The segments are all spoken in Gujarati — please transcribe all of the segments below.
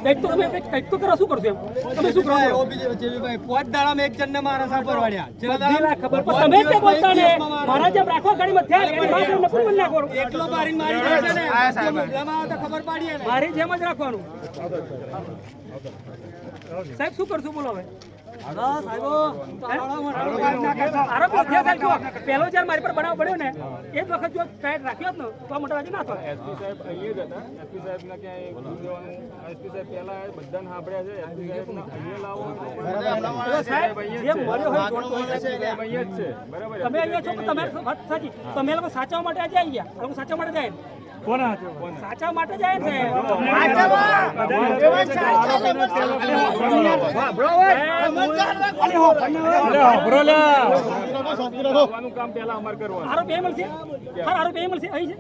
કંઈક તો તમે કંઈક તો કરો, શું કરશો એમ? તમે શું કરો? પોત દાડામાં એક જણને મારા સાપર વાળ્યા. બધી ના ખબર પણ તમે જ બોલતા ને મારા જેમ રાખો ગાડી માં થયા એની વાત એમને કોઈ ના કરો. એકલો મારીને મારી દેશે ને. મુદ્દામાં આવે તો ખબર પાડીએ ને. મારી જેમ જ રાખવાનું. સાહેબ શું કરશું બોલો હવે? આરોપ લખ્યા સાહેબ જો પહેલો જ્યારે મારી પર બનાવ પડ્યો ને એ જ વખત જો ટાઈટ રાખ્યો જ ને તો આ મોટા ના થાય. એસપી સાહેબ અહીંયા જ હતા. એસપી સાહેબના ક્યાંય ભૂલ દેવાનું. એસપી સાહેબ પહેલા બધાને સાંભળ્યા છે. એસપી સાહેબને અહીંયા લાવો. સાહેબ જે મળ્યો હોય જોડતો હોય સાહેબ અહીંયા જ છે. બરાબર. તમે અહીંયા છો પણ તમારે વાત સાચી. તમે લોકો સાચવા માટે આજે આવી ગયા. આ લોકો સાચવા માટે જાય સાચા માટે જાય છે. કામ પહેલા અમારે કરવાનું. આરોપી મળશે આરોપી મળશે અહીં છે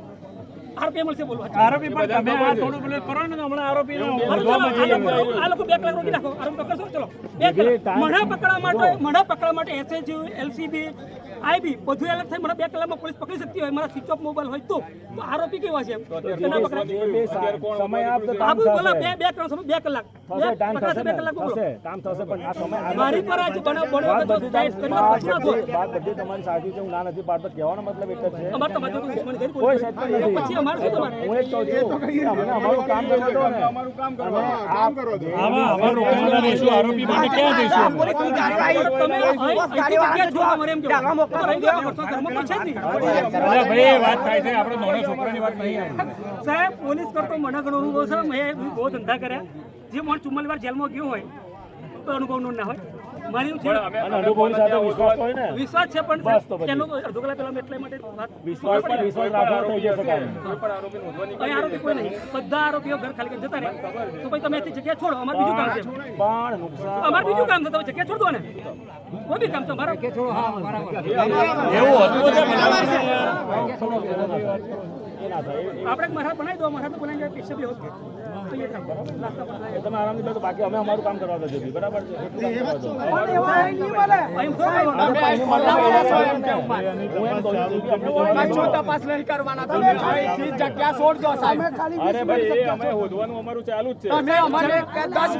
આરોપી મળશે બોલો આરોપી પણ તમે આ થોડું બોલે કરો ને હમણાં આરોપી આ લોકો 2 કલાક રોકી નાખો. આરોપી પકડશો ચલો 2 કલાક મણા પકડવા માટે એસએજી એલસીબી આઈબી બધું અલગ થઈ મને 2 કલાકમાં પોલીસ પકડી શકતી હોય મારા સ્વિચ ઓફ મોબાઈલ હોય તો આરોપી કેવા છે સમય આપતો બાબુ બોલો 2 કલાક સમય 2 કલાક કામ થશે પણ આ સમય મારી પર આજ બનાવ બન્યો તો ટાઈટ કર્યો પછી ના થો વાત બધી તમારી સાચી છે. હું ના નથી પાડતો. કહેવાનો મતલબ એક જ છે અમાર તો બધું દુશ્મન કરી કોઈ સાહેબ નથી. પછી અમાર શું તમારે હું એક કહું છું અમને અમારું કામ કરવા દો ને. અમારું કામ કરો. આમાં અમારું રોકવાના રહીશું. આરોપી માટે ક્યાં જઈશું? તમે અહીંથી જગ્યા છો અમારે એમ કેવું રહી ગયો કરશો ધર્મ પર છે જ નહીં. ભાઈ વાત થાય છે આપણે નાના છોકરાની વાત નહીં આવી. સાહેબ પોલીસ કરતો મને ઘણો અનુભવ છે. મેં બહુ ધંધા કર્યા. જે માણસ 44 વાર જેલમાં ગયો હોય તો અનુભવ નો ના હોય. મારી અને અનુભવની સાથે વિશ્વાસ હોય ને વિશ્વાસ છે પણ બસ તો પછી. એનો અડધો કલાક પહેલા એટલા માટે વાત વિશ્વાસ રાખવાનો થઈ જશે કામ. અહીં આરોપી કોઈ નહીં. બધા આરોપીઓ ઘર ખાલી કરીને જતા રહે તો પછી તમે અહીંથી જગ્યા છોડો. અમારે બીજું કામ છે. પણ નુકસાન અમારે બીજું કામ છે. તમે જગ્યા છોડ દો ને કોઈ બી કામ છે મારા એવું હતું આપણે મહારાજ બનાવી દો. મહારાજ બનાવી જાય પૈસા બી હોત તો એ કામ કરો. નાસ્તા પર થાય. તમે આરામથી બેસો. બાકી અમે અમારું કામ કરવા દો છો. બરાબર છે એટલું કામ કરવા દો. અહીં શું કરવાનું? તપાસ નહીં કરવાના. તમે જગ્યા છોડજો સાહેબ. અરે ભાઈ એ અમે હોદવાનું અમારું ચાલુ જ છે. અમે અમારે 10